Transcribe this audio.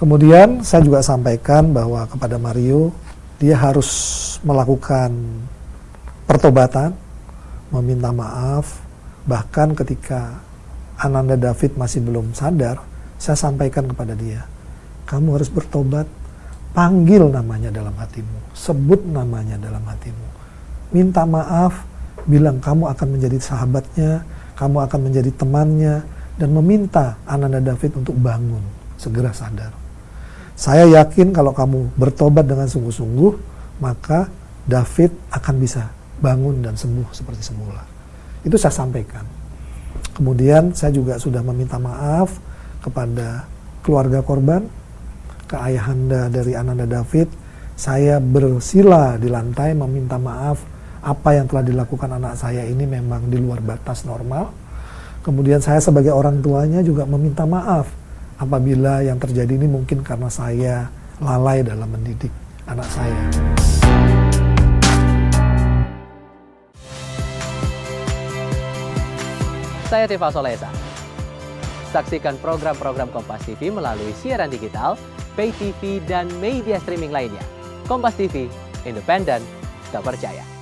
Kemudian saya juga sampaikan bahwa kepada Mario, dia harus melakukan pertobatan, meminta maaf. Bahkan ketika Ananda David masih belum sadar, saya sampaikan kepada dia, kamu harus bertobat, panggil namanya dalam hatimu, sebut namanya dalam hatimu. Minta maaf, bilang kamu akan menjadi sahabatnya, kamu akan menjadi temannya, dan meminta Ananda David untuk bangun, segera sadar. Saya yakin kalau kamu bertobat dengan sungguh-sungguh, maka David akan bisa bangun dan sembuh seperti semula. Itu saya sampaikan. Kemudian saya juga sudah meminta maaf kepada keluarga korban, ke ayahanda dari Ananda David. Saya bersila di lantai meminta maaf, apa yang telah dilakukan anak saya ini memang di luar batas normal. Kemudian saya sebagai orang tuanya juga meminta maaf apabila yang terjadi ini mungkin karena saya lalai dalam mendidik anak saya. Saya Tifa Solesa. Saksikan program-program Kompas TV melalui siaran digital, pay TV, dan media streaming lainnya. Kompas TV, independen, terpercaya.